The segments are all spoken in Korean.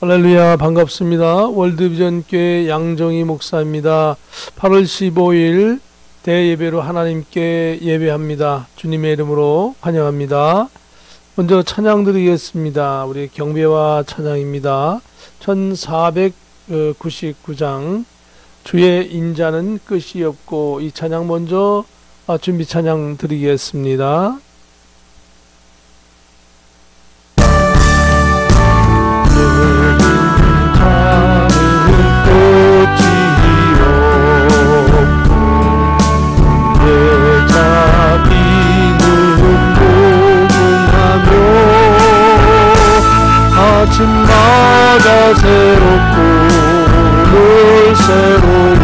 할렐루야, 반갑습니다. 월드비전교회 양정희 목사입니다. 8월 15일 대예배로 하나님께 예배합니다. 주님의 이름으로 환영합니다. 먼저 찬양 드리겠습니다. 우리 경배와 찬양입니다. 1499장 주의 인자는 끝이 없고, 이 찬양 먼저 준비 찬양 드리겠습니다. 아침마다 새롭고 늘 새로운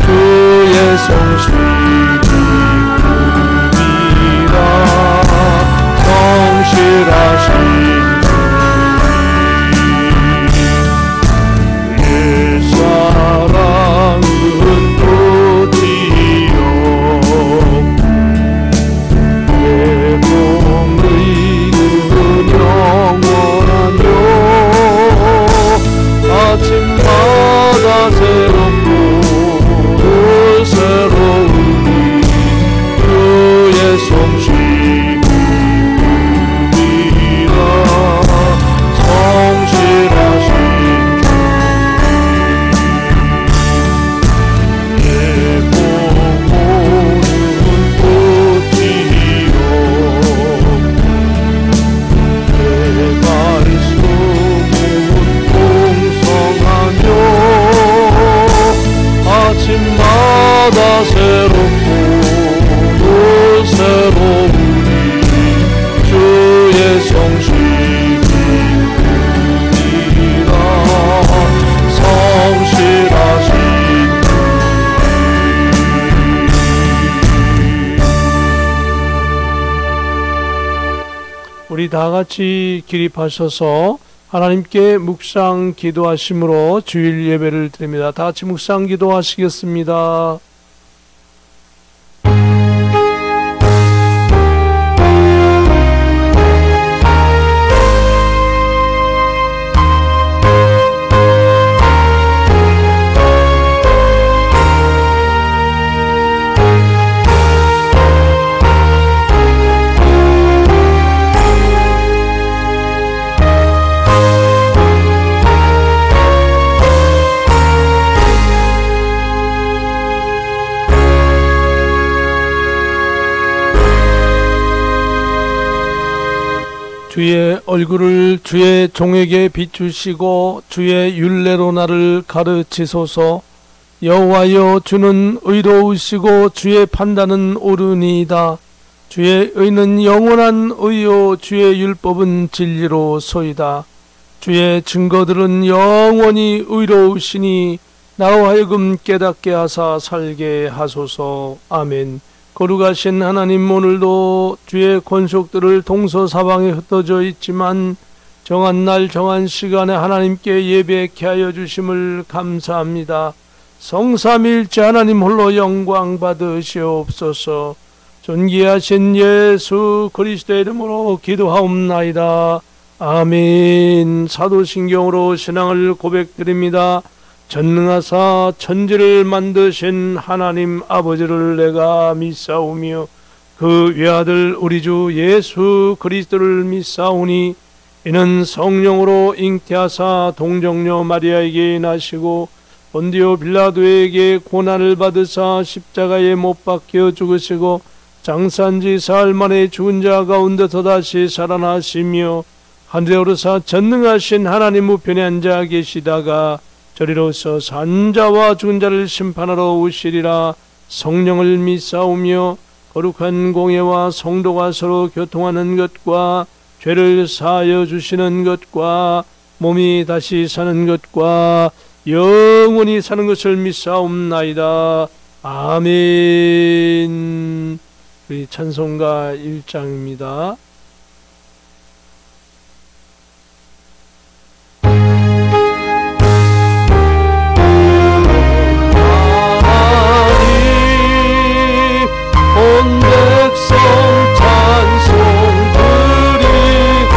주의 성실이 꿈이라. 성실하신 주의 사랑은 끝이요 내 몸의 아침마다 새롭고 늘 새로운 주의 성실이라. 성실하신 주 내 몸은 꽃이요 내 말씀은 풍성하며 아침마다 새롭고 늘 새로우니 주의 성실이라. 성실하신 우리 다같이 기립하셔서 하나님께 묵상 기도하심으로 주일 예배를 드립니다. 다같이 묵상 기도하시겠습니다. 주의 얼굴을 주의 종에게 비추시고 주의 율례로 나를 가르치소서. 여호와여, 주는 의로우시고 주의 판단은 옳으니이다. 주의 의는 영원한 의요 주의 율법은 진리로소이다. 주의 증거들은 영원히 의로우시니 나로 하여금 깨닫게 하사 살게 하소서. 아멘. 거룩하신 하나님, 오늘도 주의 권속들을 동서사방에 흩어져 있지만 정한 날 정한 시간에 하나님께 예배케 하여 주심을 감사합니다. 성삼일체 하나님 홀로 영광 받으시옵소서. 존귀하신 예수 그리스도의 이름으로 기도하옵나이다. 아멘. 사도신경으로 신앙을 고백드립니다. 전능하사 천지를 만드신 하나님 아버지를 내가 믿사오며 그 외아들 우리 주 예수 그리스도를 믿사오니 이는 성령으로 잉태하사 동정녀 마리아에게 나시고 본디오 빌라도에게 고난을 받으사 십자가에 못 박혀 죽으시고 장사한지 사흘 만에 죽은 자 가운데서 다시 살아나시며 하늘에 오르사 전능하신 하나님 우편에 앉아 계시다가 저리로서 산 자와 죽은 자를 심판하러 오시리라. 성령을 믿사오며 거룩한 공예와 성도가 서로 교통하는 것과 죄를 사하여 주시는 것과 몸이 다시 사는 것과 영원히 사는 것을 믿사옵나이다. 아멘. 우리 찬송가 1장입니다. 찬송 드리고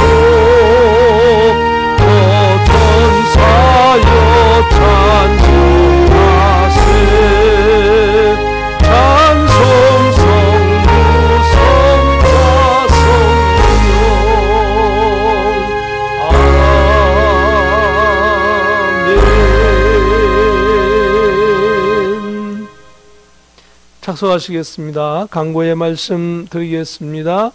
착석하시겠습니다. 강고의 말씀 드리겠습니다.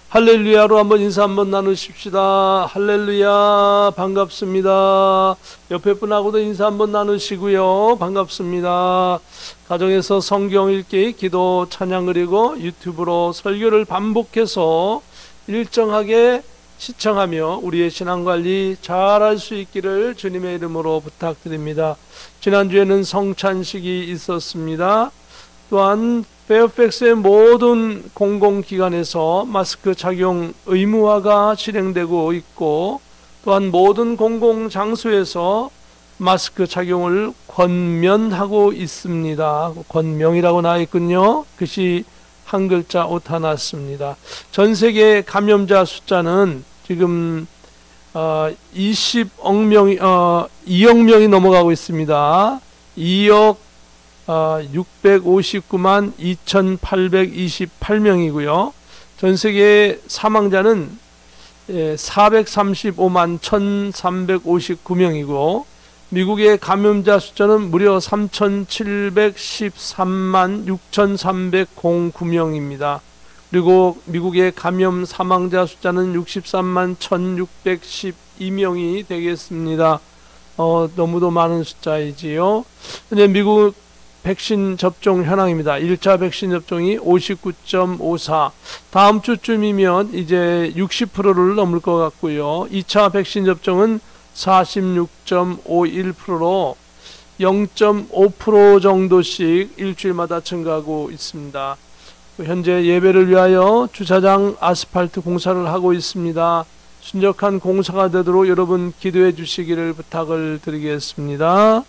할렐루야로 한번 인사 한번 나누십시다. 할렐루야, 반갑습니다. 옆에 분하고도 인사 한번 나누시고요. 반갑습니다. 가정에서 성경 읽기, 기도, 찬양 그리고 유튜브로 설교를 반복해서 일정하게 시청하며 우리의 신앙관리 잘할 수 있기를 주님의 이름으로 부탁드립니다. 지난주에는 성찬식이 있었습니다. 또한 페어팩스의 모든 공공기관에서 마스크 착용 의무화가 실행되고 있고, 또한 모든 공공장소에서 마스크 착용을 권면하고 있습니다. 권명이라고 나와 있군요. 글씨 한 글자 오타 났습니다. 전 세계 감염자 숫자는 지금 2억 명이 넘어가고 있습니다. 2억 659만 2828명이고요. 전 세계 사망자는 435만 1359명이고, 미국의 감염자 숫자는 무려 3713만 6309명입니다. 그리고 미국의 감염 사망자 숫자는 63만 1612명이 되겠습니다. 너무도 많은 숫자이지요. 현재 미국 백신 접종 현황입니다. 1차 백신 접종이 59.54, 다음 주쯤이면 이제 60%를 넘을 것 같고요. 2차 백신 접종은 46.51%로 0.5% 정도씩 일주일마다 증가하고 있습니다. 현재 예배를 위하여 주차장 아스팔트 공사를 하고 있습니다. 순적한 공사가 되도록 여러분 기도해 주시기를 부탁을 드리겠습니다.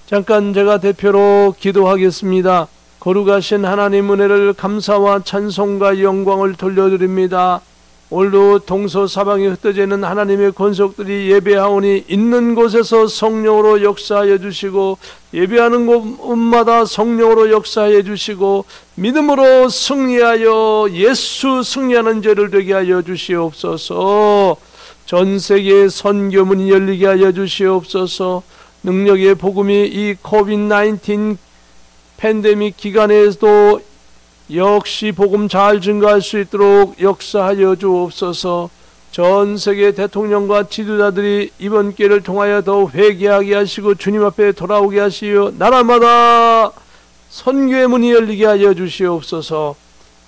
잠깐 제가 대표로 기도하겠습니다. 거룩하신 하나님 은혜를 감사와 찬송과 영광을 돌려드립니다. 오늘도 동서사방에 흩어져 있는 하나님의 권속들이 예배하오니 있는 곳에서 성령으로 역사하여 주시고, 예배하는 곳마다 성령으로 역사하여 주시고, 믿음으로 승리하여 예수 승리하는 죄를 되게 하여 주시옵소서. 전 세계에 선교문이 열리게 하여 주시옵소서. 능력의 복음이 이 코비드-19 팬데믹 기간에도 역시 복음 잘 증가할 수 있도록 역사하여 주옵소서. 전 세계 대통령과 지도자들이 이번 기회를 통하여 더 회개하게 하시고 주님 앞에 돌아오게 하시어 나라마다 선교의 문이 열리게 하여 주시옵소서.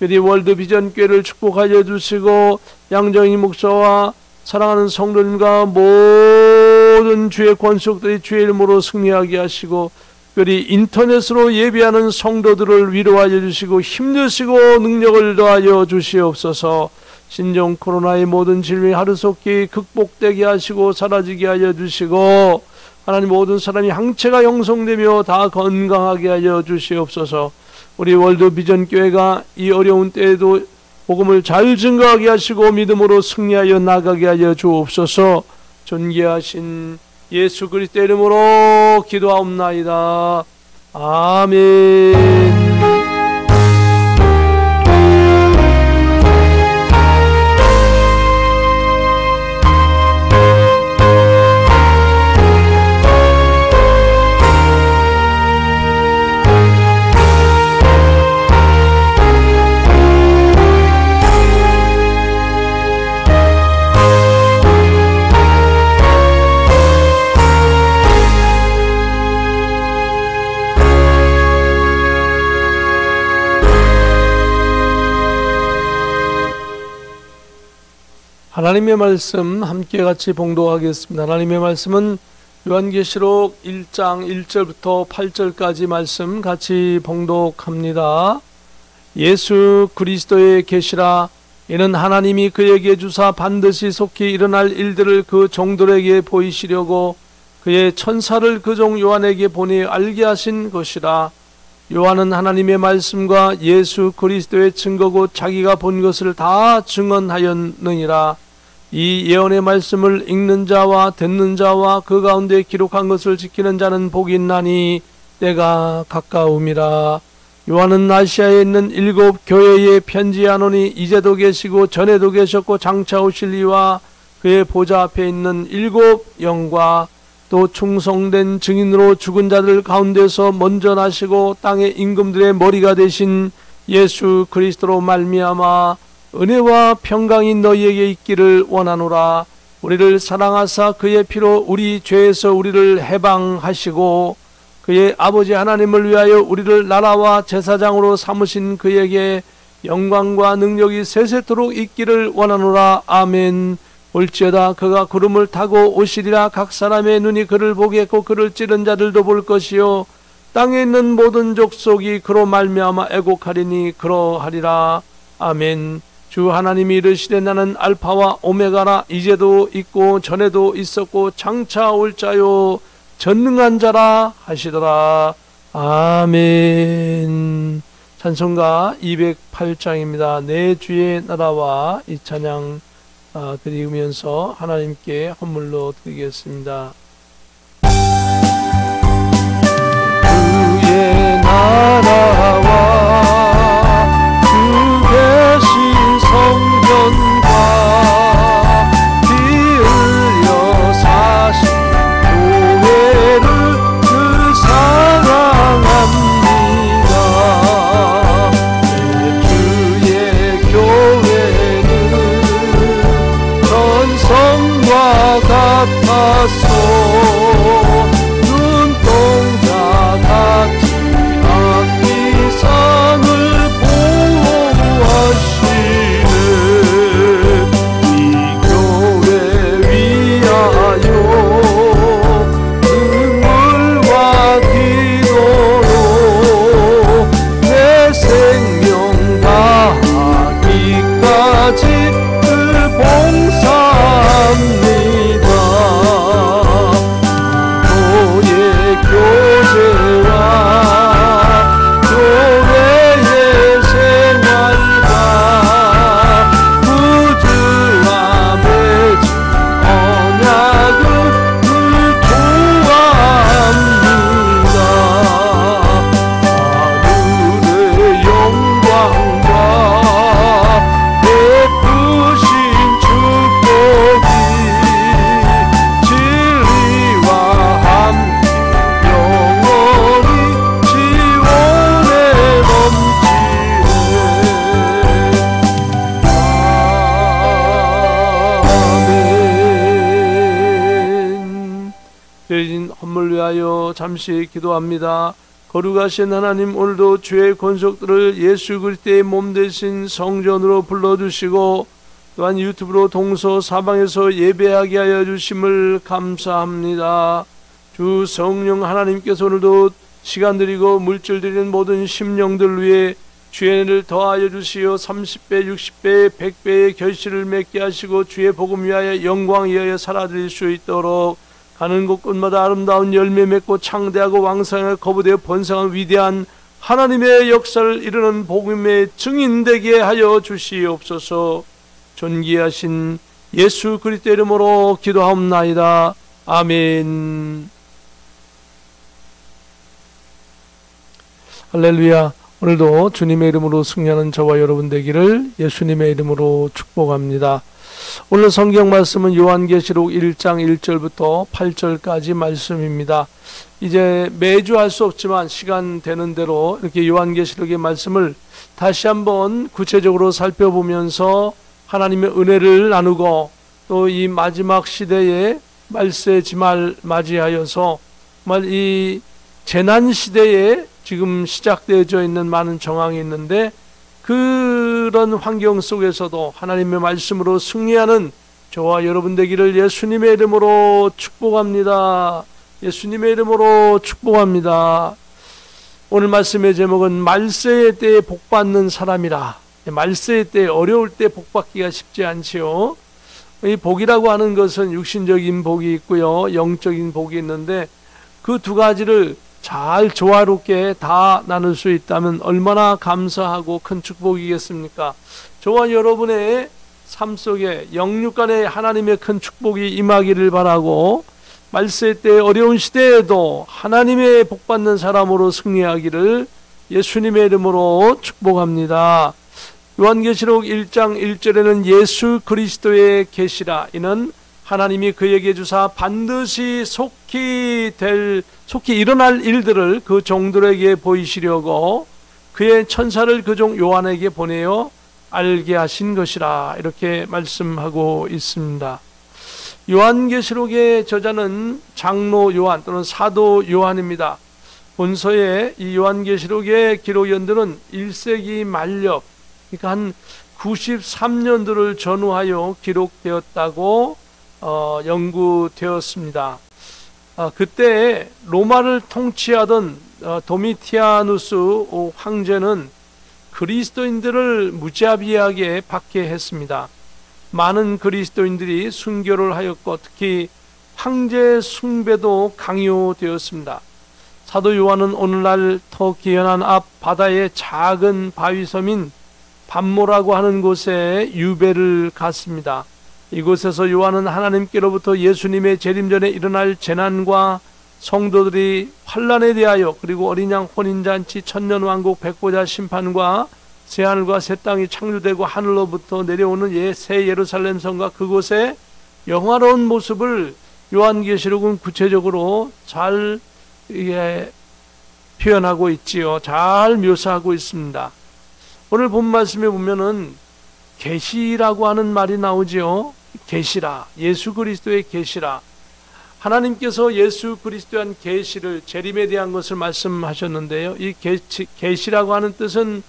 우리 월드비전교회를 축복하여 주시고, 양정희 목사와 사랑하는 성도님과 모든 주의 권속들이 주의 이름으로 승리하게 하시고, 특별히 인터넷으로 예배하는 성도들을 위로하여 주시고 힘주시고 능력을 더하여 주시옵소서. 신종 코로나의 모든 질병이 하루속히 극복되게 하시고 사라지게 하여 주시고, 하나님 모든 사람이 항체가 형성되며 다 건강하게 하여 주시옵소서. 우리 월드비전교회가 이 어려운 때에도 복음을 잘 증거하게 하시고 믿음으로 승리하여 나가게 하여 주옵소서. 존귀하신 예수 그리스도의 이름으로 기도하옵나이다. 아멘. 하나님의 말씀 함께 같이 봉독하겠습니다. 하나님의 말씀은 요한계시록 1장 1절부터 8절까지 말씀 같이 봉독합니다. 예수 그리스도의 계시라. 이는 하나님이 그에게 주사 반드시 속히 일어날 일들을 그 종들에게 보이시려고 그의 천사를 그 종 요한에게 보내 알게 하신 것이라. 요한은 하나님의 말씀과 예수 그리스도의 증거고 자기가 본 것을 다 증언하였느니라. 이 예언의 말씀을 읽는 자와 듣는 자와 그 가운데 기록한 것을 지키는 자는 복이 있나니 때가 가까움이라. 요한은 아시아에 있는 7 교회에 편지하노니 이제도 계시고 전에도 계셨고 장차 오실 이와 그의 보좌 앞에 있는 7 영과 또 충성된 증인으로 죽은 자들 가운데서 먼저 나시고 땅의 임금들의 머리가 되신 예수 그리스도로 말미암아 은혜와 평강이 너희에게 있기를 원하노라. 우리를 사랑하사 그의 피로 우리 죄에서 우리를 해방하시고 그의 아버지 하나님을 위하여 우리를 나라와 제사장으로 삼으신 그에게 영광과 능력이 세세토록 있기를 원하노라. 아멘. 올지어다 그가 구름을 타고 오시리라. 각 사람의 눈이 그를 보겠고 그를 찌른 자들도 볼 것이요 땅에 있는 모든 족속이 그로 말미암아 애곡하리니 그러하리라. 아멘. 주 하나님이 이르시되 나는 알파와 오메가라. 이제도 있고 전에도 있었고 장차 올 자요 전능한 자라 하시더라. 아멘. 찬송가 208장입니다. 내 주의 나라와 이 찬양 드리면서 하나님께 헌물로 드리겠습니다. 주의 나라와 주 계신 성전과 피 흘려 사신 교회를 그 사랑합니다. 내 주의 교회는 전성과 같아서 눈동자 같이 악기상을 보호하시네. 이 교회 위하여 눈물과 기도로 내 생명 다하기까지 봉사합니다. 교회 교제와 교회의 생활과 구주와 맺은 언약을 좋아합니다. 하늘의 영광과 베푸신 축복이 진리와 함께 영원히 지원에 넘치네. 아멘. 드려진 헌물 위하여 잠시 기도합니다. 거룩하신 하나님, 오늘도 주의 권속들을 예수 그리스도의 몸 되신 성전으로 불러주시고 또한 유튜브로 동서사방에서 예배하게 하여 주심을 감사합니다. 주 성령 하나님께서 오늘도 시간 드리고 물질 드리는 모든 심령들 위해 주의 은혜를 더하여 주시어 30배, 60배, 100배의 결실을 맺게 하시고 주의 복음 위하여 영광 위하여 살아드릴 수 있도록 가는 곳곳마다 아름다운 열매 맺고 창대하고 왕성하게 거부되어 번성한 위대한 하나님의 역사를 이루는 복음의 증인되게 하여 주시옵소서. 존귀하신 예수 그리스도 이름으로 기도하옵나이다. 아멘. 할렐루야. 오늘도 주님의 이름으로 승리하는 저와 여러분 되기를 예수님의 이름으로 축복합니다. 오늘 성경 말씀은 요한계시록 1장 1절부터 8절까지 말씀입니다. 이제 매주 할 수 없지만 시간 되는 대로 이렇게 요한계시록의 말씀을 다시 한번 구체적으로 살펴보면서 하나님의 은혜를 나누고 또 이 마지막 시대에 말세 지말 맞이하여서 정말 이 재난 시대에 지금 시작되어져 있는 많은 정황이 있는데 그런 환경 속에서도 하나님의 말씀으로 승리하는 저와 여러분 되기를 예수님의 이름으로 축복합니다. 예수님의 이름으로 축복합니다. 오늘 말씀의 제목은 말세의 때에 복받는 사람이라. 말세의 때, 어려울 때 복받기가 쉽지 않지요. 이 복이라고 하는 것은 육신적인 복이 있고요, 영적인 복이 있는데 그 두 가지를 잘 조화롭게 다 나눌 수 있다면 얼마나 감사하고 큰 축복이겠습니까? 저와 여러분의 삶 속에 영육간에 하나님의 큰 축복이 임하기를 바라고 말세 때 어려운 시대에도 하나님의 복받는 사람으로 승리하기를 예수님의 이름으로 축복합니다. 요한계시록 1장 1절에는 예수 그리스도의 계시라, 이는 하나님이 그에게 주사 반드시 속히 일어날 일들을 그 종들에게 보이시려고 그의 천사를 그 종 요한에게 보내어 알게 하신 것이라, 이렇게 말씀하고 있습니다. 요한계시록의 저자는 장로 요한 또는 사도 요한입니다. 본서에 이 요한계시록의 기록연들은 1세기 말력, 그러니까 한 93년도를 전후하여 기록되었다고 연구되었습니다. 그때 로마를 통치하던 도미티아누스 황제는 그리스도인들을 무자비하게 박해했습니다. 많은 그리스도인들이 순교를 하였고 특히 황제 숭배도 강요되었습니다. 사도 요한은 오늘날 터키연안 앞 바다의 작은 바위섬인 반모라고 하는 곳에 유배를 갔습니다. 이곳에서 요한은 하나님께로부터 예수님의 재림 전에 일어날 재난과 성도들이 환난에 대하여, 그리고 어린 양 혼인잔치, 천년왕국, 백보자 심판과 새하늘과 새 땅이 창조되고 하늘로부터 내려오는 새 예루살렘 성과 그곳의 영화로운 모습을 요한계시록은 구체적으로 잘 표현하고 있지요. 잘 묘사하고 있습니다. 오늘 본 말씀에 보면은 계시라고 하는 말이 나오지요. 계시라, 예수 그리스도의 계시라. 하나님께서 예수 그리스도에 대한 계시를, 재림에 대한 것을 말씀하셨는데요. 이 계시라고 하는 뜻은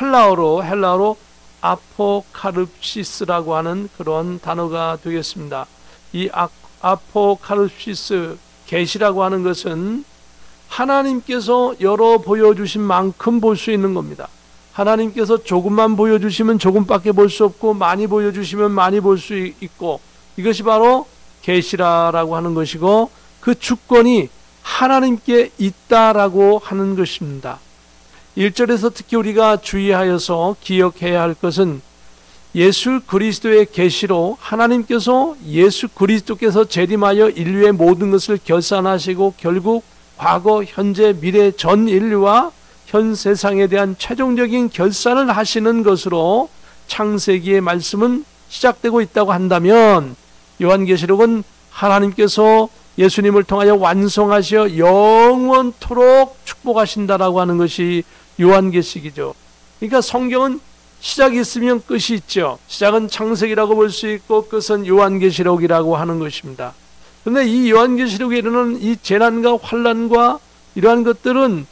헬라어로 아포카립시스라고 하는 그런 단어가 되겠습니다. 이 아포카립시스, 계시라고 하는 것은 하나님께서 열어 보여주신 만큼 볼 수 있는 겁니다. 하나님께서 조금만 보여주시면 조금밖에 볼 수 없고, 많이 보여주시면 많이 볼 수 있고, 이것이 바로 계시라라고 하는 것이고, 그 주권이 하나님께 있다라고 하는 것입니다. 1절에서 특히 우리가 주의하여서 기억해야 할 것은 예수 그리스도의 계시로 하나님께서 예수 그리스도께서 재림하여 인류의 모든 것을 결산하시고 결국 과거, 현재, 미래 전 인류와 현 세상에 대한 최종적인 결산을 하시는 것으로 창세기의 말씀은 시작되고 있다고 한다면, 요한계시록은 하나님께서 예수님을 통하여 완성하시어 영원토록 축복하신다라고 하는 것이 요한계시록이죠. 그러니까 성경은 시작이 있으면 끝이 있죠. 시작은 창세기라고 볼 수 있고 끝은 요한계시록이라고 하는 것입니다. 그런데 이 요한계시록에 이르는 이 재난과 환난과 이러한 것들은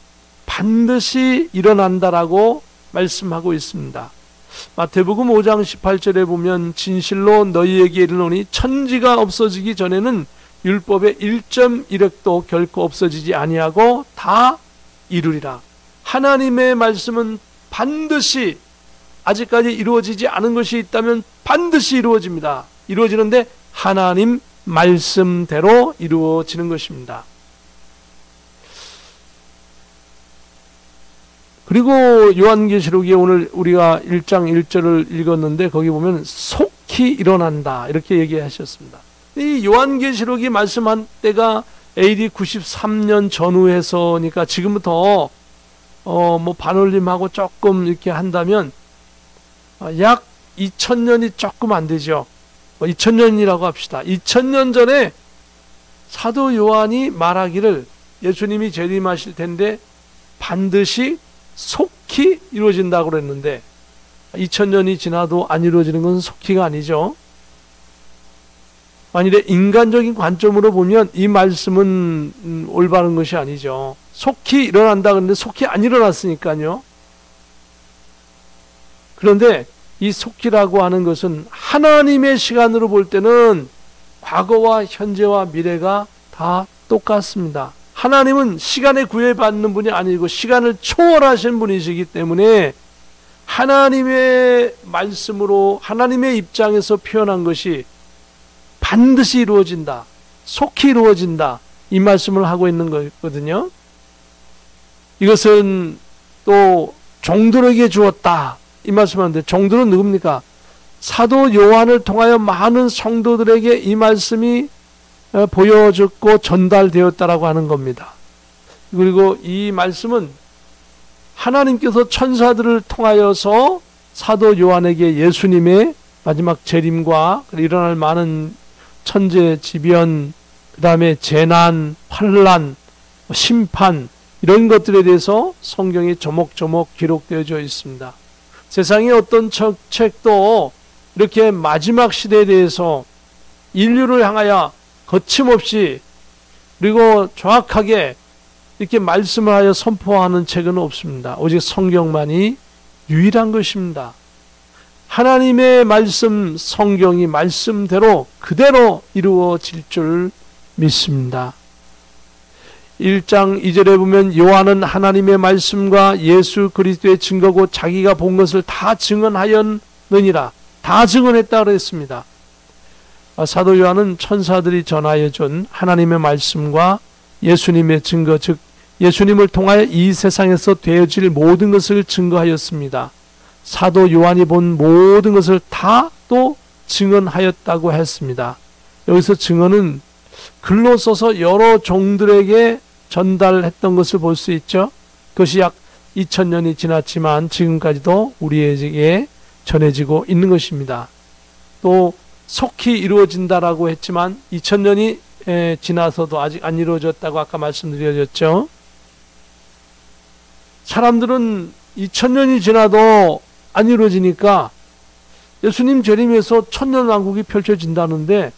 반드시 일어난다라고 말씀하고 있습니다. 마태복음 5장 18절에 보면 진실로 너희에게 이르노니 천지가 없어지기 전에는 율법의 1.1획도 결코 없어지지 아니하고 다 이루리라. 하나님의 말씀은 반드시, 아직까지 이루어지지 않은 것이 있다면 반드시 이루어집니다. 이루어지는데 하나님 말씀대로 이루어지는 것입니다. 그리고 요한계시록에 오늘 우리가 1장 1절을 읽었는데 거기 보면 속히 일어난다 이렇게 얘기하셨습니다. 이 요한계시록이 말씀한 때가 AD 93년 전후에서니까 지금부터 뭐 반올림하고 조금 이렇게 한다면 약 2000년이 조금 안 되죠. 2000년이라고 합시다. 2000년 전에 사도 요한이 말하기를 예수님이 재림하실 텐데 반드시 속히 이루어진다고 그랬는데 2000년이 지나도 안 이루어지는 건 속히가 아니죠. 만일에 인간적인 관점으로 보면 이 말씀은 올바른 것이 아니죠. 속히 일어난다 그랬는데 속히 안 일어났으니까요. 그런데 이 속히라고 하는 것은 하나님의 시간으로 볼 때는 과거와 현재와 미래가 다 똑같습니다. 하나님은 시간에 구애받는 분이 아니고 시간을 초월하신 분이시기 때문에 하나님의 말씀으로 하나님의 입장에서 표현한 것이 반드시 이루어진다, 속히 이루어진다, 이 말씀을 하고 있는 거거든요. 이것은 또 종들에게 주었다 이 말씀하는데, 종들은 누굽니까? 사도 요한을 통하여 많은 성도들에게 이 말씀이 보여졌고 전달되었다라고 하는 겁니다. 그리고 이 말씀은 하나님께서 천사들을 통하여서 사도 요한에게 예수님의 마지막 재림과 일어날 많은 천재지변, 그 다음에 재난, 환란, 심판 이런 것들에 대해서 성경이 조목조목 기록되어져 있습니다. 세상의 어떤 책도 이렇게 마지막 시대에 대해서 인류를 향하여 거침없이 그리고 정확하게 이렇게 말씀을 하여 선포하는 책은 없습니다. 오직 성경만이 유일한 것입니다. 하나님의 말씀, 성경이 말씀대로 그대로 이루어질 줄 믿습니다. 1장 2절에 보면 요한은 하나님의 말씀과 예수 그리스도의 증거고 자기가 본 것을 다 증언하였느니라. 다 증언했다 그랬습니다. 사도 요한은 천사들이 전하여 준 하나님의 말씀과 예수님의 증거, 즉 예수님을 통하여 이 세상에서 되어질 모든 것을 증거하였습니다. 사도 요한이 본 모든 것을 다 또 증언하였다고 했습니다. 여기서 증언은 글로 써서 여러 종들에게 전달했던 것을 볼 수 있죠. 그것이 약 2000년이 지났지만 지금까지도 우리에게 전해지고 있는 것입니다. 또 속히 이루어진다라고 했지만 2000년이 지나서도 아직 안 이루어졌다고 아까 말씀드렸죠. 사람들은 2000년이 지나도 안 이루어지니까 예수님 재림에서 천년왕국이 펼쳐진다는데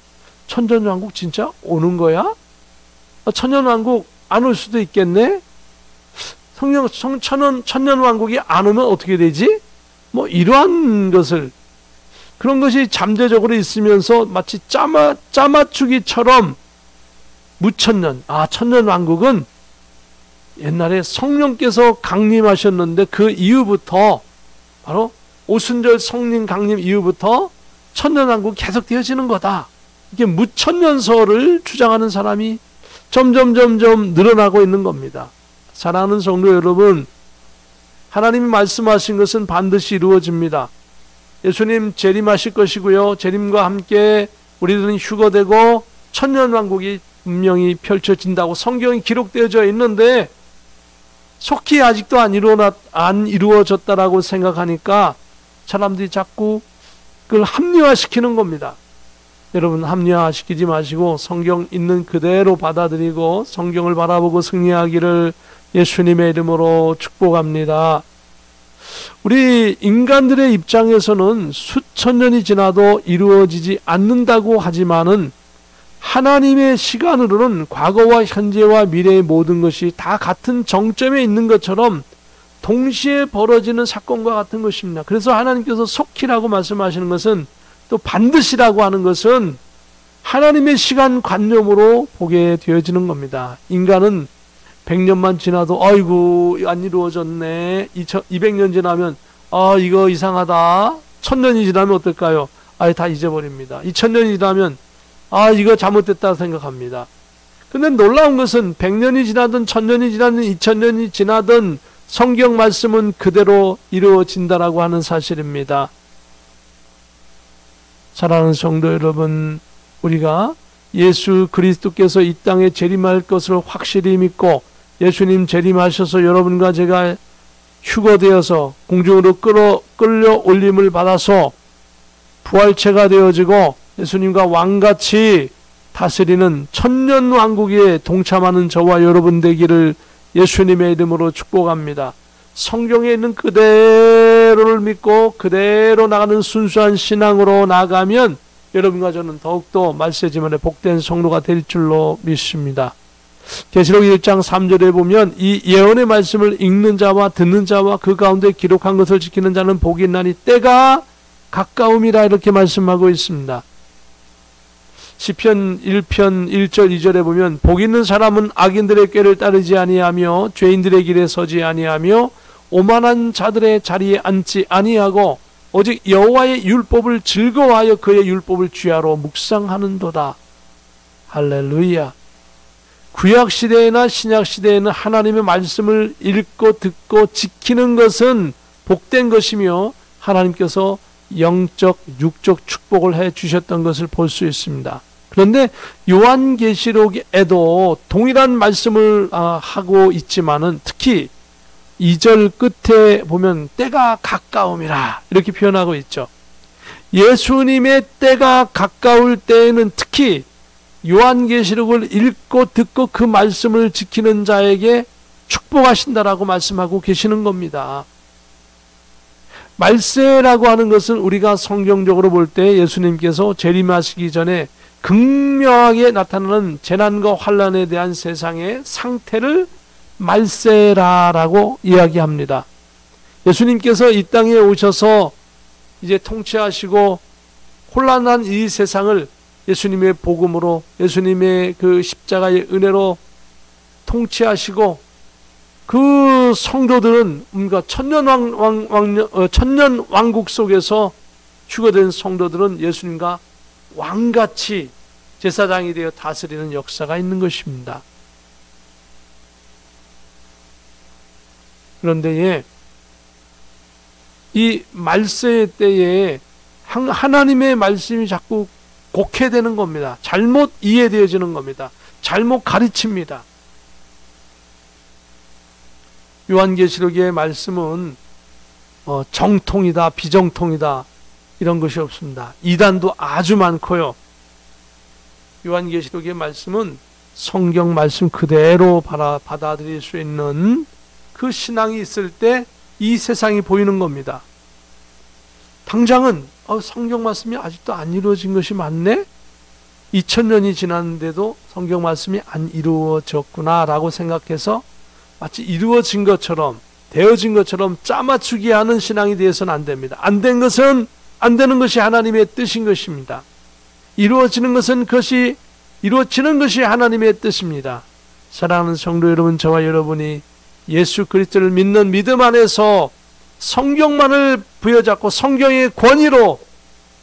천년왕국 진짜 오는 거야? 천년왕국 안 올 수도 있겠네? 천년왕국이 안 오면 어떻게 되지? 뭐 이러한 것을, 그런 것이 잠재적으로 있으면서 마치 짜맞추기처럼 무천년, 천년왕국은 옛날에 성령께서 강림하셨는데 그 이후부터 바로 오순절 성령 강림 이후부터 천년왕국이 계속 되어지는 거다. 이게 무천년설을 주장하는 사람이 점점 늘어나고 있는 겁니다. 사랑하는 성도 여러분, 하나님이 말씀하신 것은 반드시 이루어집니다. 예수님 재림하실 것이고요. 재림과 함께 우리들은 휴거되고 천년왕국이 분명히 펼쳐진다고 성경이 기록되어져 있는데 속히 아직도 안 이루어졌다라고 생각하니까 사람들이 자꾸 그걸 합리화시키는 겁니다. 여러분, 합리화시키지 마시고 성경 있는 그대로 받아들이고 성경을 바라보고 승리하기를 예수님의 이름으로 축복합니다. 우리 인간들의 입장에서는 수천 년이 지나도 이루어지지 않는다고 하지만은 하나님의 시간으로는 과거와 현재와 미래의 모든 것이 다 같은 정점에 있는 것처럼 동시에 벌어지는 사건과 같은 것입니다. 그래서 하나님께서 속히라고 말씀하시는 것은, 또 반드시라고 하는 것은 하나님의 시간 관념으로 보게 되어지는 겁니다. 인간은 100년만 지나도 아이고 안 이루어졌네. 200년 지나면 이거 이상하다. 1000년이 지나면 어떨까요? 다 잊어버립니다. 2000년이 지나면 이거 잘못됐다 생각합니다. 근데 놀라운 것은 100년이 지나든 1000년이 지나든 2000년이 지나든 성경 말씀은 그대로 이루어진다라고 하는 사실입니다. 사랑하는 성도 여러분, 우리가 예수 그리스도께서 이 땅에 재림할 것을 확실히 믿고 예수님 재림하셔서 여러분과 제가 휴거되어서 공중으로 끌려 올림을 받아서 부활체가 되어지고 예수님과 왕같이 다스리는 천년왕국에 동참하는 저와 여러분 되기를 예수님의 이름으로 축복합니다. 성경에 있는 그대로를 믿고 그대로 나가는 순수한 신앙으로 나가면 여러분과 저는 더욱더 말세지만의 복된 성도가 될 줄로 믿습니다. 계시록 1장 3절에 보면 이 예언의 말씀을 읽는 자와 듣는 자와 그 가운데 기록한 것을 지키는 자는 복이 있나니 때가 가까움이라 이렇게 말씀하고 있습니다. 시편 1편 1절 2절에 보면 복 있는 사람은 악인들의 꾀를 따르지 아니하며 죄인들의 길에 서지 아니하며 오만한 자들의 자리에 앉지 아니하고 오직 여호와의 율법을 즐거워하여 그의 율법을 주야로 묵상하는도다. 할렐루야. 구약시대나 신약시대에는 하나님의 말씀을 읽고 듣고 지키는 것은 복된 것이며 하나님께서 영적, 육적 축복을 해 주셨던 것을 볼 수 있습니다. 그런데 요한계시록에도 동일한 말씀을 하고 있지만은 특히 2절 끝에 보면 때가 가까움이라 이렇게 표현하고 있죠. 예수님의 때가 가까울 때에는 특히 요한계시록을 읽고 듣고 그 말씀을 지키는 자에게 축복하신다라고 말씀하고 계시는 겁니다. 말세라고 하는 것은 우리가 성경적으로 볼 때 예수님께서 재림하시기 전에 극명하게 나타나는 재난과 환난에 대한 세상의 상태를 말세라라고 이야기합니다. 예수님께서 이 땅에 오셔서 이제 통치하시고 혼란한 이 세상을 예수님의 복음으로, 예수님의 그 십자가의 은혜로 통치하시고, 그 성도들은 뭔가 천년 왕국 속에서 휴거된 성도들은 예수님과 왕같이 제사장이 되어 다스리는 역사가 있는 것입니다. 그런데 이 말세 때에 하나님의 말씀이 자꾸 곡해되는 겁니다. 잘못 이해되어지는 겁니다. 잘못 가르칩니다. 요한계시록의 말씀은 정통이다, 비정통이다 이런 것이 없습니다. 이단도 아주 많고요. 요한계시록의 말씀은 성경 말씀 그대로 받아들일 수 있는 그 신앙이 있을 때 이 세상이 보이는 겁니다. 당장은 성경 말씀이 아직도 안 이루어진 것이 많네? 2000년이 지났는데도 성경 말씀이 안 이루어졌구나 라고 생각해서 마치 이루어진 것처럼, 되어진 것처럼 짜맞추기 하는 신앙이 되어서는 안 됩니다. 안 된 것은 안 되는 것이 하나님의 뜻인 것입니다. 이루어지는 것은 이루어지는 것이 하나님의 뜻입니다. 사랑하는 성도 여러분, 저와 여러분이 예수 그리스도를 믿는 믿음 안에서 성경만을 부여잡고 성경의 권위로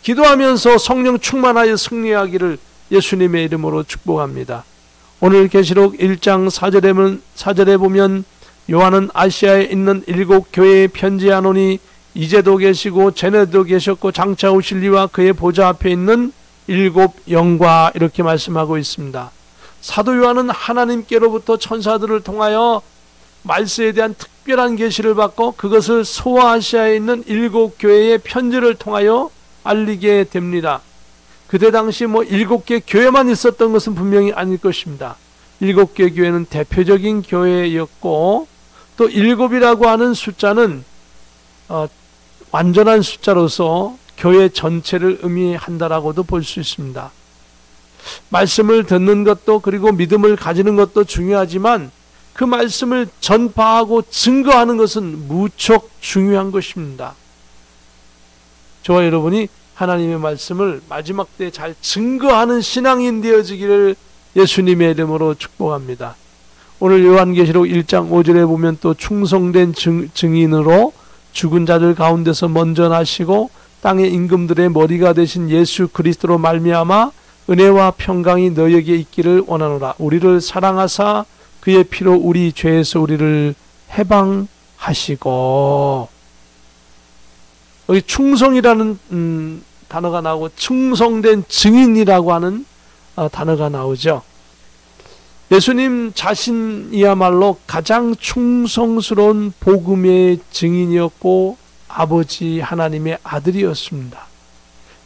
기도하면서 성령 충만하여 승리하기를 예수님의 이름으로 축복합니다. 오늘 계시록 1장 4절에 보면 요한은 아시아에 있는 7 교회에 편지하노니 이제도 계시고 전에도 계셨고 장차 오실 이와 그의 보좌 앞에 있는 7 영과 이렇게 말씀하고 있습니다. 사도 요한은 하나님께로부터 천사들을 통하여 말세에 대한 특별한 계시를 받고 그것을 소아시아에 있는 7 교회의 편지를 통하여 알리게 됩니다. 그때 당시 7개 교회만 있었던 것은 분명히 아닐 것입니다. 7개 교회는 대표적인 교회였고, 또 7이라고 하는 숫자는 완전한 숫자로서 교회 전체를 의미한다라고도 볼 수 있습니다. 말씀을 듣는 것도, 그리고 믿음을 가지는 것도 중요하지만 그 말씀을 전파하고 증거하는 것은 무척 중요한 것입니다. 저와 여러분이 하나님의 말씀을 마지막 때 잘 증거하는 신앙인 되어지기를 예수님의 이름으로 축복합니다. 오늘 요한계시록 1장 5절에 보면 또 충성된 증인으로 죽은 자들 가운데서 먼저 나시고 땅의 임금들의 머리가 되신 예수 그리스도로 말미암아 은혜와 평강이 너희에게 있기를 원하노라. 우리를 사랑하사 그의 피로 우리 죄에서 우리를 해방하시고, 여기 충성이라는 단어가 나오고 충성된 증인이라고 하는 단어가 나오죠. 예수님 자신이야말로 가장 충성스러운 복음의 증인이었고 아버지 하나님의 아들이었습니다.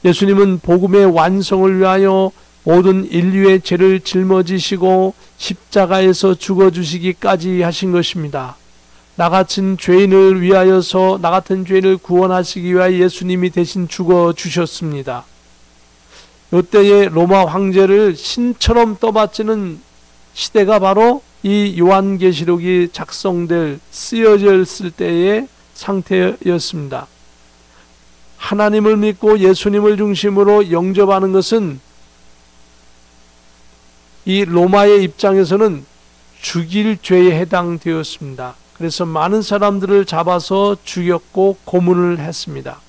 예수님은 복음의 완성을 위하여 모든 인류의 죄를 짊어지시고 십자가에서 죽어주시기까지 하신 것입니다. 나 같은 죄인을 위하여서, 나 같은 죄인을 구원하시기 위하여 예수님이 대신 죽어주셨습니다. 이때에 로마 황제를 신처럼 떠받치는 시대가 바로 이 요한계시록이 쓰여졌을 때의 상태였습니다. 하나님을 믿고 예수님을 중심으로 영접하는 것은 이 로마의 입장에서는 죽일 죄에 해당되었습니다. 그래서 많은 사람들을 잡아서 죽였고 고문을 했습니다.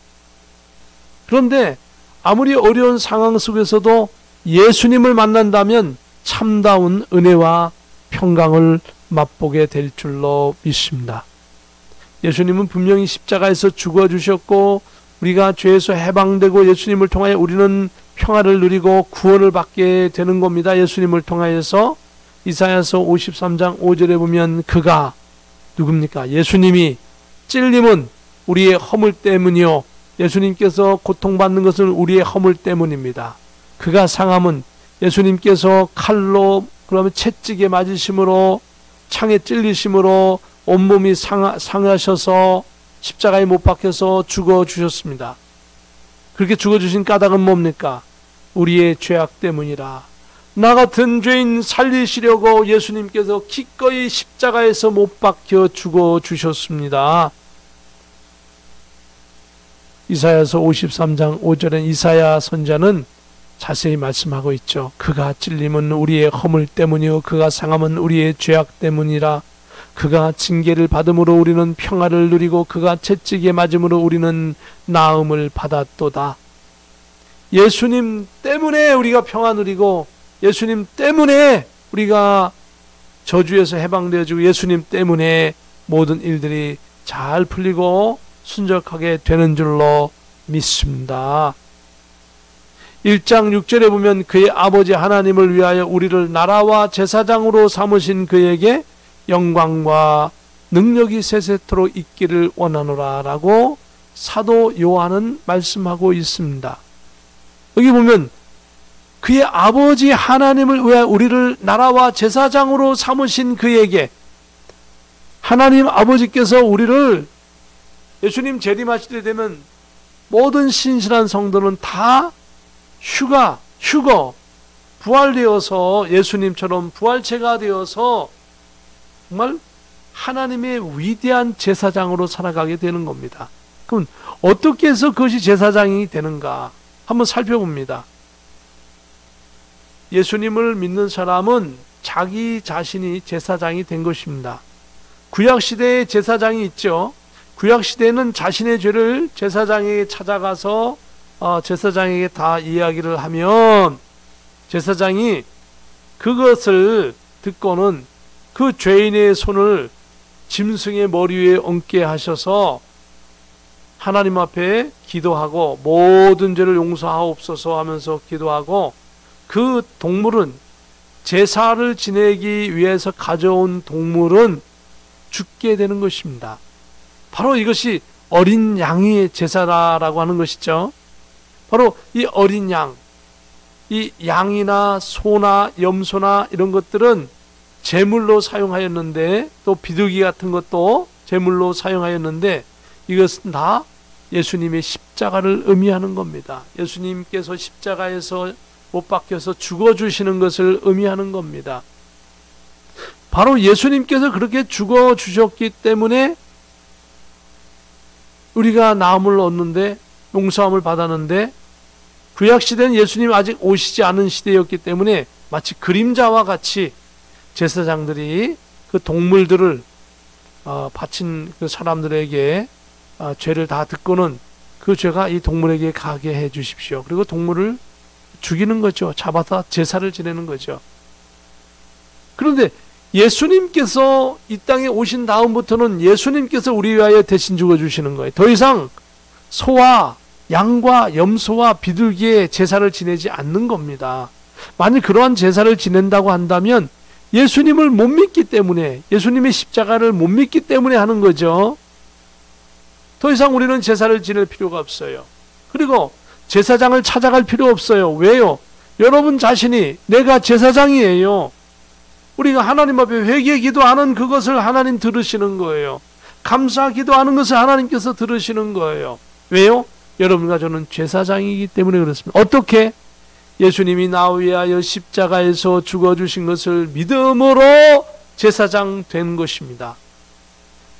그런데 아무리 어려운 상황 속에서도 예수님을 만난다면 참다운 은혜와 평강을 맛보게 될 줄로 믿습니다. 예수님은 분명히 십자가에서 죽어주셨고 우리가 죄에서 해방되고 예수님을 통하여 우리는 평화를 누리고 구원을 받게 되는 겁니다. 예수님을 통하여서. 이사야서 53장 5절에 보면 그가 누굽니까? 예수님이 찔림은 우리의 허물 때문이요 예수님께서 고통받는 것은 우리의 허물 때문입니다. 그가 상함은 예수님께서 칼로 그러면 채찍에 맞으심으로 창에 찔리심으로 온몸이 상하셔서 십자가에 못 박혀서 죽어주셨습니다. 그렇게 죽어주신 까닭은 뭡니까? 우리의 죄악 때문이라. 나 같은 죄인 살리시려고 예수님께서 기꺼이 십자가에서 못 박혀 죽어주셨습니다. 이사야서 53장 5절엔 이사야 선자는 자세히 말씀하고 있죠. 그가 찔림은 우리의 허물 때문이요 그가 상함은 우리의 죄악 때문이라. 그가 징계를 받음으로 우리는 평화를 누리고 그가 채찍에 맞음으로 우리는 나음을 받았도다. 예수님 때문에 우리가 평화 누리고 예수님 때문에 우리가 저주에서 해방되어지고 예수님 때문에 모든 일들이 잘 풀리고 순적하게 되는 줄로 믿습니다. 1장 6절에 보면 그의 아버지 하나님을 위하여 우리를 나라와 제사장으로 삼으신 그에게 영광과 능력이 세세토록 있기를 원하노라 라고 사도 요한은 말씀하고 있습니다. 여기 보면 그의 아버지 하나님을 위하여 우리를 나라와 제사장으로 삼으신 그에게 하나님 아버지께서 우리를 예수님 재림하실 때 되면 모든 신실한 성도는 다 휴거, 부활되어서 예수님처럼 부활체가 되어서 정말 하나님의 위대한 제사장으로 살아가게 되는 겁니다. 그럼 어떻게 해서 그것이 제사장이 되는가 한번 살펴봅니다. 예수님을 믿는 사람은 자기 자신이 제사장이 된 것입니다. 구약시대에 제사장이 있죠. 구약시대에는 자신의 죄를 제사장에게 찾아가서 제사장에게 다 이야기를 하면 제사장이 그것을 듣고는 그 죄인의 손을 짐승의 머리 위에 얹게 하셔서 하나님 앞에 기도하고 모든 죄를 용서하옵소서 하면서 기도하고 그 동물은 제사를 지내기 위해서 가져온 동물은 죽게 되는 것입니다. 바로 이것이 어린 양의 제사라고 하는 것이죠. 바로 이 어린 양, 이 양이나 소나 염소나 이런 것들은 제물로 사용하였는데 또 비둘기 같은 것도 제물로 사용하였는데 이것은 다 예수님의 십자가를 의미하는 겁니다. 예수님께서 십자가에서 못 박혀서 죽어주시는 것을 의미하는 겁니다. 바로 예수님께서 그렇게 죽어주셨기 때문에 우리가 나음을 얻는데 용서함을 받았는데 구약시대는 예수님 아직 오시지 않은 시대였기 때문에 마치 그림자와 같이 제사장들이 그 동물들을 바친 그 사람들에게 죄를 다 듣고는 그 죄가 이 동물에게 가게 해 주십시오. 그리고 동물을 죽이는 거죠. 잡아서 제사를 지내는 거죠. 그런데 예수님께서 이 땅에 오신 다음부터는 예수님께서 우리 위하여 대신 죽어주시는 거예요. 더 이상 소와 양과 염소와 비둘기의 제사를 지내지 않는 겁니다. 만일 그러한 제사를 지낸다고 한다면 예수님을 못 믿기 때문에, 예수님의 십자가를 못 믿기 때문에 하는 거죠. 더 이상 우리는 제사를 지낼 필요가 없어요. 그리고 제사장을 찾아갈 필요 없어요. 왜요? 여러분 자신이 내가 제사장이에요. 우리가 하나님 앞에 회개 기도하는 그것을 하나님 들으시는 거예요. 감사 기도하는 것을 하나님께서 들으시는 거예요. 왜요? 여러분과 저는 제사장이기 때문에 그렇습니다. 어떻게? 예수님이 나 위하여 십자가에서 죽어주신 것을 믿음으로 제사장 된 것입니다.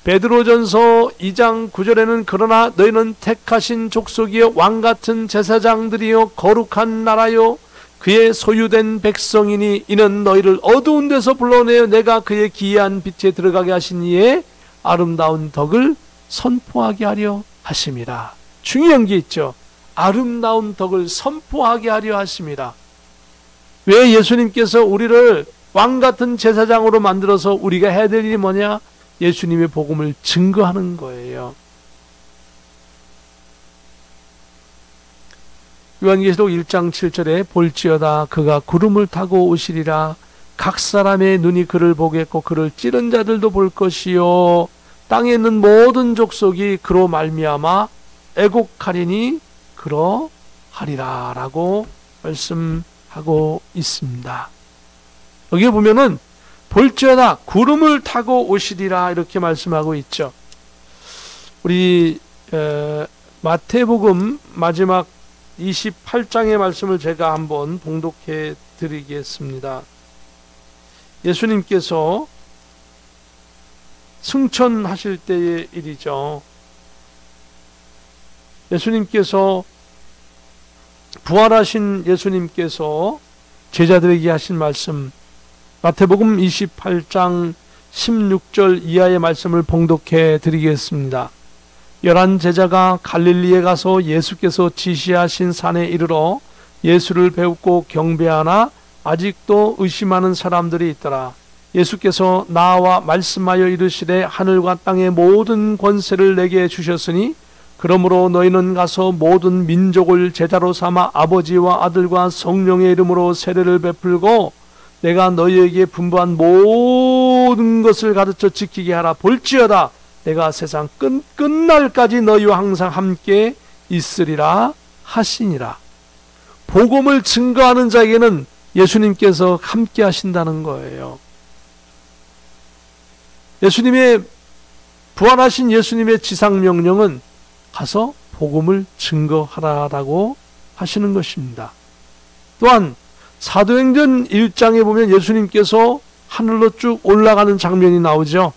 베드로전서 2장 9절에는 그러나 너희는 택하신 족속이요 왕같은 제사장들이요 거룩한 나라요 그의 소유된 백성이니 이는 너희를 어두운 데서 불러내어 내가 그의 기이한 빛에 들어가게 하신 이의 아름다운 덕을 선포하게 하려 하심이라. 중요한 게 있죠. 아름다운 덕을 선포하게 하려 하십니다. 왜 예수님께서 우리를 왕같은 제사장으로 만들어서 우리가 해야 될 일이 뭐냐? 예수님의 복음을 증거하는 거예요. 요한계시록 1장 7절에 볼지어다 그가 구름을 타고 오시리라. 각 사람의 눈이 그를 보겠고 그를 찌른 자들도 볼 것이요 땅에 있는 모든 족속이 그로 말미암아 애곡하리니 그러하리라 라고 말씀하고 있습니다. 여기 보면은 볼지어다 구름을 타고 오시리라 이렇게 말씀하고 있죠. 우리 마태복음 마지막 28장의 말씀을 제가 한번 봉독해 드리겠습니다. 예수님께서 승천하실 때의 일이죠. 예수님께서 부활하신 예수님께서 제자들에게 하신 말씀, 마태복음 28장 16절 이하의 말씀을 봉독해 드리겠습니다. 11 제자가 갈릴리에 가서 예수께서 지시하신 산에 이르러 예수를 배우고 경배하나 아직도 의심하는 사람들이 있더라. 예수께서 나와 말씀하여 이르시되 하늘과 땅의 모든 권세를 내게 주셨으니 그러므로 너희는 가서 모든 민족을 제자로 삼아 아버지와 아들과 성령의 이름으로 세례를 베풀고 내가 너희에게 분부한 모든 것을 가르쳐 지키게 하라. 볼지어다 내가 세상 끝날까지 너희와 항상 함께 있으리라 하시니라. 복음을 증거하는 자에게는 예수님께서 함께 하신다는 거예요. 예수님의 부활하신 예수님의 지상명령은 가서 복음을 증거하라라고 하시는 것입니다. 또한 사도행전 1장에 보면 예수님께서 하늘로 쭉 올라가는 장면이 나오죠.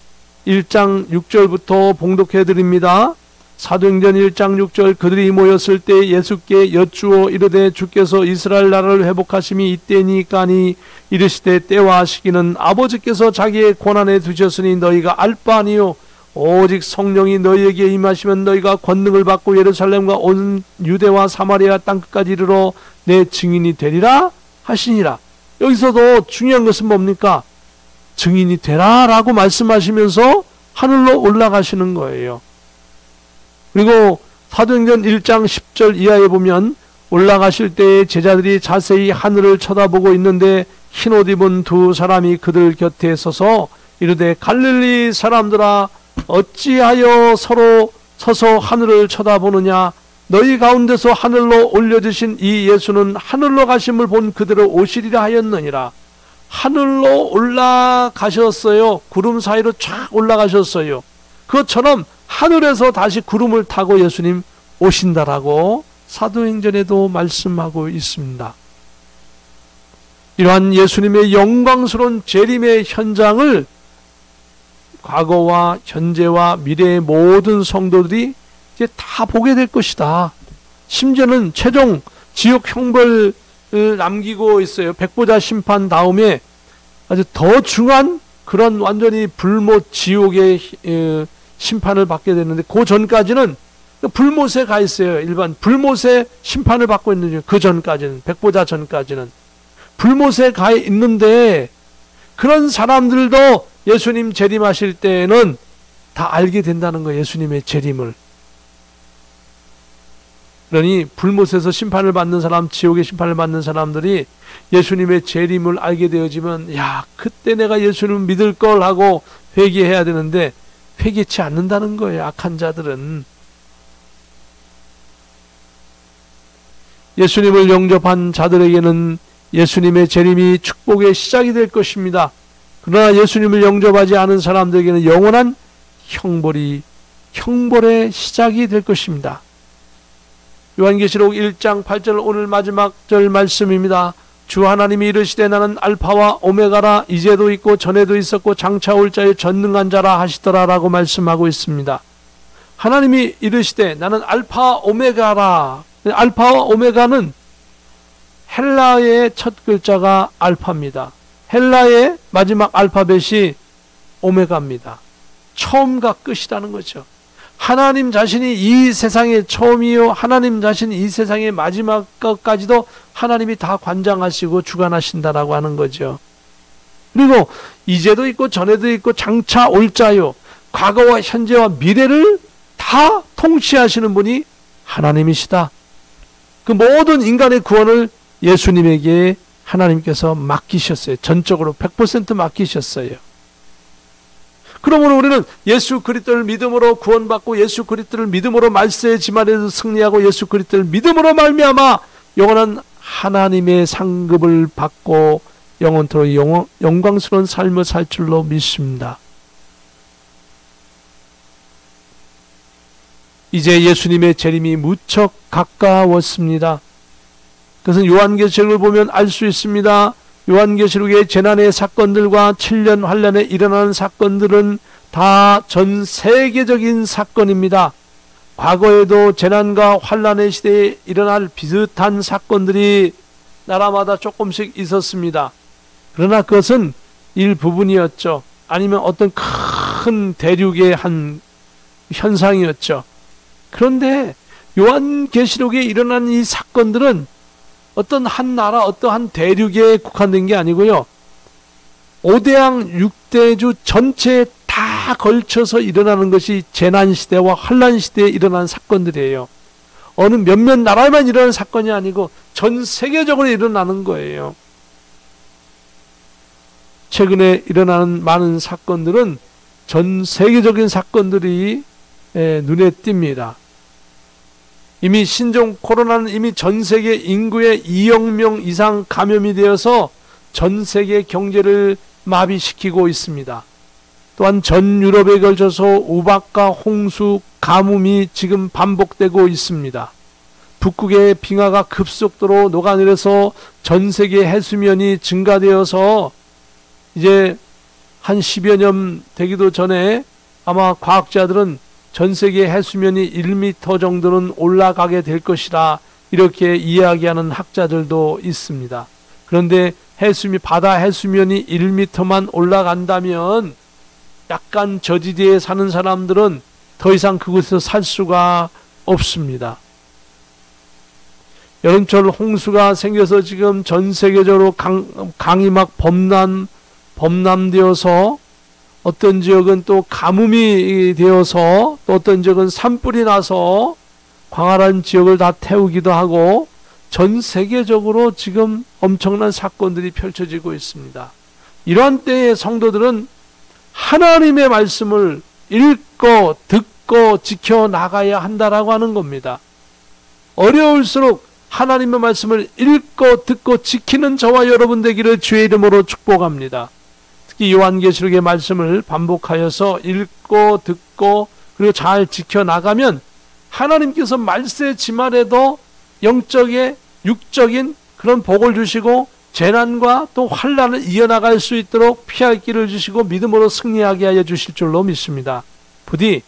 1장 6절부터 봉독해 드립니다. 사도행전 1장 6절 그들이 모였을 때 예수께 여쭈어 이르되 주께서 이스라엘 나라를 회복하심이 이때니까니 이르시되 때와 시기는 아버지께서 자기의 권한에 두셨으니 너희가 알 바 아니요 오직 성령이 너희에게 임하시면 너희가 권능을 받고 예루살렘과 온 유대와 사마리아 땅끝까지 이르러 내 증인이 되리라 하시니라. 여기서도 중요한 것은 뭡니까? 증인이 되라 라고 말씀하시면서 하늘로 올라가시는 거예요. 그리고 사도행전 1장 10절 이하에 보면 올라가실 때에 제자들이 자세히 하늘을 쳐다보고 있는데 흰옷 입은 두 사람이 그들 곁에 서서 이르되 갈릴리 사람들아 어찌하여 서로 서서 하늘을 쳐다보느냐. 너희 가운데서 하늘로 올려주신 이 예수는 하늘로 가심을 본 그대로 오시리라 하였느니라. 하늘로 올라가셨어요. 구름 사이로 쫙 올라가셨어요. 그것처럼 하늘에서 다시 구름을 타고 예수님 오신다라고 사도행전에도 말씀하고 있습니다. 이러한 예수님의 영광스러운 재림의 현장을 과거와 현재와 미래의 모든 성도들이 이제 다 보게 될 것이다. 심지어는 최종 지옥 형벌을 남기고 있어요. 백보자 심판 다음에 아주 더 중한 그런 완전히 불못 지옥의 심판을 받게 되는데 그 전까지는 불못에 가 있어요. 일반 불못에 심판을 받고 있는 중. 그 전까지는 백보자 전까지는 불못에 가 있는데 그런 사람들도 예수님 재림하실 때에는 다 알게 된다는 거예요. 예수님의 재림을. 그러니 불못에서 심판을 받는 사람, 지옥의 심판을 받는 사람들이 예수님의 재림을 알게 되어지면 야, 그때 내가 예수님을 믿을 걸 하고 회개해야 되는데 회개치 않는다는 거예요. 악한 자들은. 예수님을 영접한 자들에게는 예수님의 재림이 축복의 시작이 될 것입니다. 그러나 예수님을 영접하지 않은 사람들에게는 영원한 형벌의 시작이 될 것입니다. 요한계시록 1장 8절 오늘 마지막 절 말씀입니다. 주 하나님이 이르시되 나는 알파와 오메가라 이제도 있고 전에도 있었고 장차 올 자의 전능한 자라 하시더라 라고 말씀하고 있습니다. 하나님이 이르시되 나는 알파 오메가라. 알파와 오메가는 헬라의 첫 글자가 알파입니다. 헬라의 마지막 알파벳이 오메가입니다. 처음과 끝이라는 거죠. 하나님 자신이 이 세상의 처음이요 하나님 자신이 이 세상의 마지막 것까지도 하나님이 다 관장하시고 주관하신다라고 하는 거죠. 그리고 이제도 있고 전에도 있고 장차 올 자요 과거와 현재와 미래를 다 통치하시는 분이 하나님이시다. 그 모든 인간의 구원을 예수님에게 하나님께서 맡기셨어요. 전적으로 100% 맡기셨어요. 그러므로 우리는 예수 그리스도를 믿음으로 구원받고 예수 그리스도를 믿음으로 말세의 지말에서 승리하고 예수 그리스도를 믿음으로 말미암아 영원한 하나님의 상급을 받고 영원토록 영광스러운 삶을 살 줄로 믿습니다. 이제 예수님의 재림이 무척 가까웠습니다. 그것은 요한계시록을 보면 알 수 있습니다. 요한계시록의 재난의 사건들과 7년 환란에 일어나는 사건들은 다 전 세계적인 사건입니다. 과거에도 재난과 환란의 시대에 일어날 비슷한 사건들이 나라마다 조금씩 있었습니다. 그러나 그것은 일부분이었죠. 아니면 어떤 큰 대륙의 한 현상이었죠. 그런데 요한계시록에 일어난 이 사건들은 어떤 한 나라, 어떠한 대륙에 국한된 게 아니고요. 5대양 6대주 전체에 다 걸쳐서 일어나는 것이 재난시대와 환란시대에 일어난 사건들이에요. 어느 몇몇 나라에만 일어나는 사건이 아니고 전 세계적으로 일어나는 거예요. 최근에 일어나는 많은 사건들은 전 세계적인 사건들이 눈에 띕니다. 이미 신종 코로나는 이미 전 세계 인구의 2억 명 이상 감염이 되어서 전 세계 경제를 마비시키고 있습니다. 또한 전 유럽에 걸쳐서 우박과 홍수, 가뭄이 지금 반복되고 있습니다. 북극의 빙하가 급속도로 녹아내려서 전 세계 해수면이 증가되어서 이제 한 10여 년 되기도 전에 아마 과학자들은 전 세계 해수면이 1m 정도는 올라가게 될 것이라 이렇게 이야기하는 학자들도 있습니다. 그런데 바다 해수면이 1m만 올라간다면 약간 저지대에 사는 사람들은 더 이상 그곳에서 살 수가 없습니다. 여름철 홍수가 생겨서 지금 전 세계적으로 강이 막 범람되어서 어떤 지역은 또 가뭄이 되어서 또 어떤 지역은 산불이 나서 광활한 지역을 다 태우기도 하고 전 세계적으로 지금 엄청난 사건들이 펼쳐지고 있습니다. 이러한 때에 성도들은 하나님의 말씀을 읽고 듣고 지켜나가야 한다라고 하는 겁니다. 어려울수록 하나님의 말씀을 읽고 듣고 지키는 저와 여러분 되기를 주의 이름으로 축복합니다. 특히 요한계시록의 말씀을 반복하여서 읽고 듣고 그리고 잘 지켜나가면 하나님께서 말세 지말에도 영적인 육적인 그런 복을 주시고 재난과 또 환난을 이어나갈 수 있도록 피할 길을 주시고 믿음으로 승리하게 하여 주실 줄로 믿습니다. 부디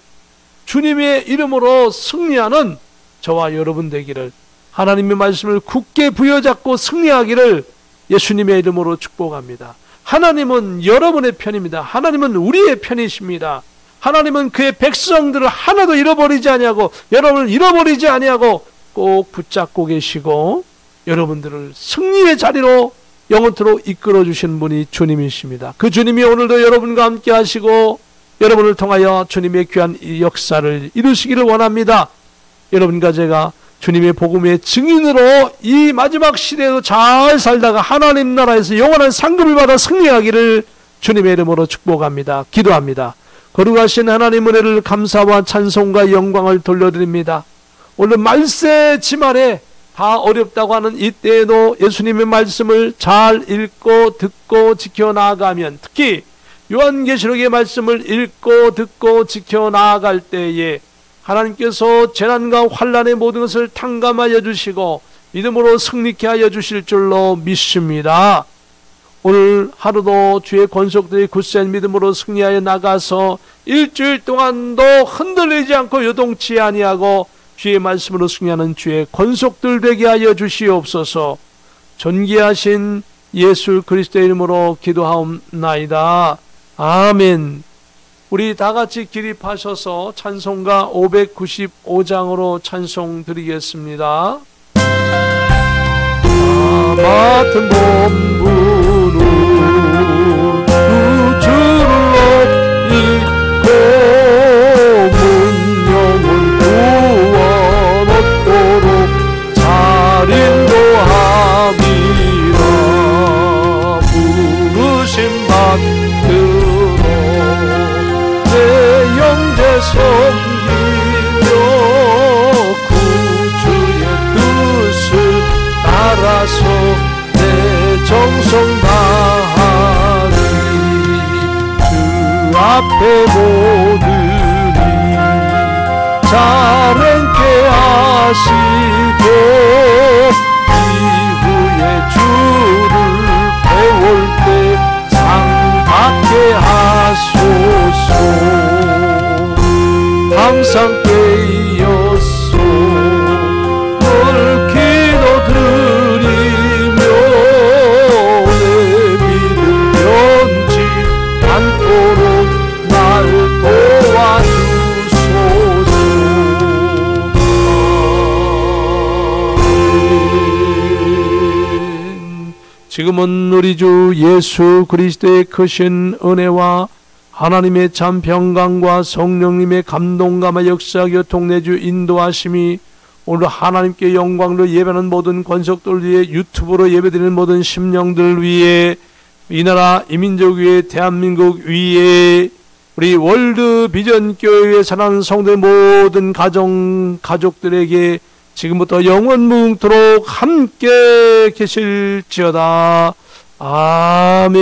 주님의 이름으로 승리하는 저와 여러분 되기를, 하나님의 말씀을 굳게 부여잡고 승리하기를 예수님의 이름으로 축복합니다. 하나님은 여러분의 편입니다. 하나님은 우리의 편이십니다. 하나님은 그의 백성들을 하나도 잃어버리지 아니하고 여러분을 잃어버리지 아니하고 꼭 붙잡고 계시고 여러분들을 승리의 자리로 영원토록 이끌어 주신 분이 주님이십니다. 그 주님이 오늘도 여러분과 함께 하시고 여러분을 통하여 주님의 귀한 역사를 이루시기를 원합니다. 여러분과 제가 주님의 복음의 증인으로 이 마지막 시대에도 잘 살다가 하나님 나라에서 영원한 상급을 받아 승리하기를 주님의 이름으로 축복합니다. 기도합니다. 거룩하신 하나님 은혜를 감사와 찬송과 영광을 돌려드립니다. 오늘 말세 지말에 다 어렵다고 하는 이때에도 예수님의 말씀을 잘 읽고 듣고 지켜나가면, 특히 요한계시록의 말씀을 읽고 듣고 지켜나갈 때에 하나님께서 재난과 환난의 모든 것을 탕감하여 주시고 믿음으로 승리케 하여 주실 줄로 믿습니다. 오늘 하루도 주의 권속들이 굳센 믿음으로 승리하여 나가서 일주일 동안도 흔들리지 않고 요동치 아니하고 주의 말씀으로 승리하는 주의 권속들 되게 하여 주시옵소서. 존귀하신 예수 그리스도의 이름으로 기도하옵나이다. 아멘. 우리 다같이 기립하셔서 찬송가 595장으로 찬송 드리겠습니다. 맡은 본부는 우주를 잇고 문명을 구원하도록 잘 인도함이라. 부르심 받들어 섬기며 구주의 뜻을 따라서 내 정성 다하리. 주 앞에 모두니 잘 행케 하시고 이후에 주를 배울 때 상 받게 하소서. 항상 깨어서 늘 기도드리며 내 믿음 변치 않도록 날 도와주소서. 지금은 우리 주 예수 그리스도의 크신 은혜와 하나님의 참 평강과 성령님의 감동감화 역사 교통내주 인도하심이 오늘 하나님께 영광을 예배하는 모든 권속들 위해 유튜브로 예배드리는 모든 심령들 위해 이 나라 이민족 위에 대한민국 위에 우리 월드 비전 교회에 사는 성도의 모든 가족들에게 지금부터 영원무궁토록 함께 계실지어다. 아멘.